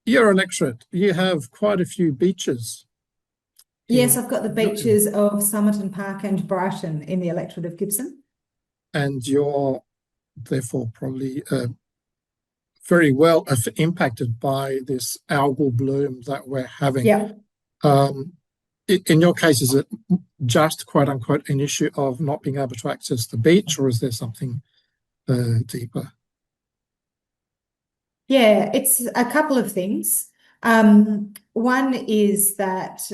You're an electorate. You have quite a few beaches Yes, in I've got the your area, beaches of Somerton Park and Brighton in the electorate of Gibson. and you're therefore probably very well impacted by this algal bloom that we're having. Yeah. Um, in your case, is it just quote unquote an issue of not being able to access the beach, or is there something deeper? Yeah, it's a couple of things. One is that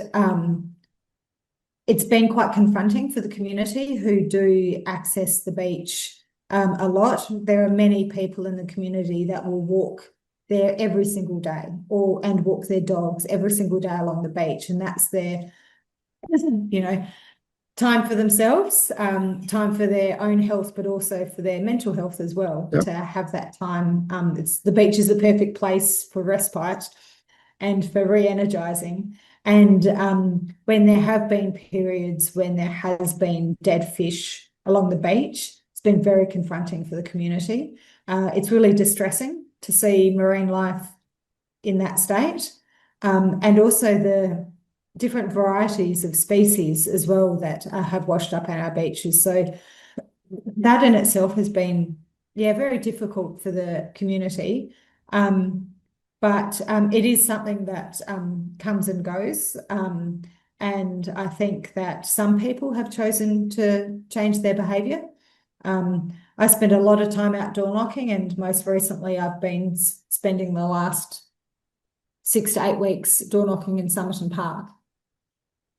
it's been quite confronting for the community who do access the beach a lot. There are many people in the community that will walk there every single day and walk their dogs every single day along the beach, and that's their, you know, time for themselves, time for their own health, but also for their mental health as well, Yep. to have that time. The beach is a perfect place for respite and for re-energizing. And when there have been periods when there has been dead fish along the beach, it's been very confronting for the community. It's really distressing to see marine life in that state, and also the different varieties of species as well that have washed up on our beaches. So that in itself has been, yeah, very difficult for the community. But it is something that comes and goes. And I think that some people have chosen to change their behaviour. I spend a lot of time out door knocking, and most recently I've been spending the last 6 to 8 weeks door knocking in Somerton Park.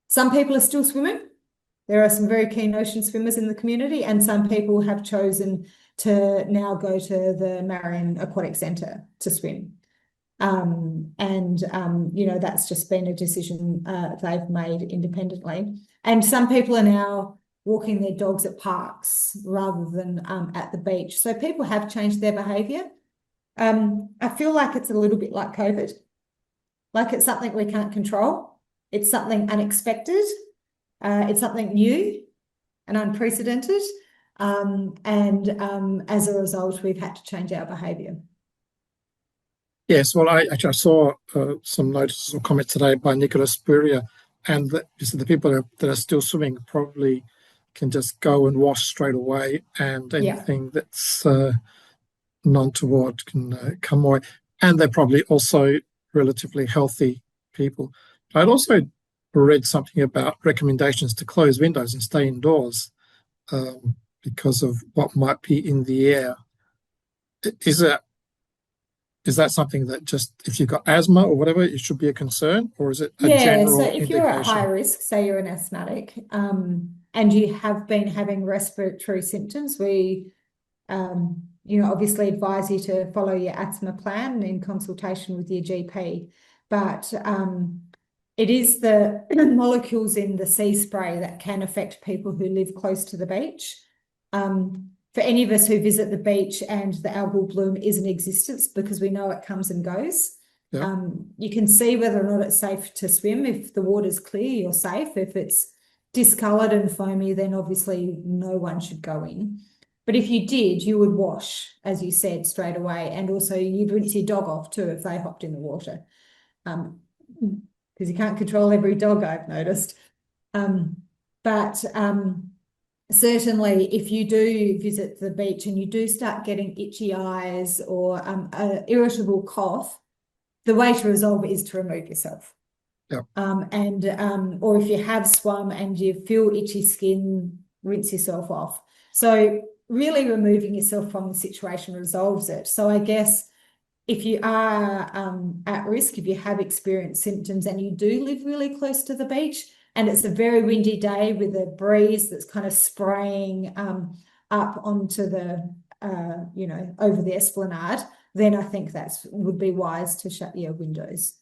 Some people are still swimming. There are some very keen ocean swimmers in the community, and some people have chosen to now go to the Marion Aquatic Centre to swim. That's just been a decision they've made independently. And some people are now walking their dogs at parks rather than at the beach. So people have changed their behaviour. I feel like it's a little bit like COVID. Like it's something we can't control. It's something unexpected. It's something new and unprecedented. As a result, we've had to change our behaviour. Yes, well, I saw some notices or comments today by Nicola Spurrier, and the people that are still swimming probably can just go and wash straight away, and Yeah. anything that's non-toward can come away. And they're probably also relatively healthy people. I'd also read something about recommendations to close windows and stay indoors because of what might be in the air. Is it is that something that just if you've got asthma or whatever, it should be a concern, or is it a Yeah, so general if you're at high indication? risk, say you're an asthmatic, and you have been having respiratory symptoms, we obviously advise you to follow your asthma plan in consultation with your GP. But it is the molecules in the sea spray that can affect people who live close to the beach. For any of us who visit the beach and the algal bloom is in existence, because we know it comes and goes, Yeah. you can see whether or not it's safe to swim. If the water's clear, you're safe. If it's discoloured and foamy, then obviously no one should go in. But if you did, you would wash, as you said, straight away. And also you'd rinse your dog off too if they hopped in the water. Because you can't control every dog, I've noticed. But certainly if you do visit the beach and you do start getting itchy eyes or an irritable cough, the way to resolve it is to remove yourself. Yeah. Or if you have swum and you feel itchy skin, rinse yourself off. So really removing yourself from the situation resolves it. So I guess if you are at risk, if you have experienced symptoms and you do live really close to the beach and it's a very windy day with a breeze that's kind of spraying up onto the, over the esplanade, then I think that would be wise to shut your windows.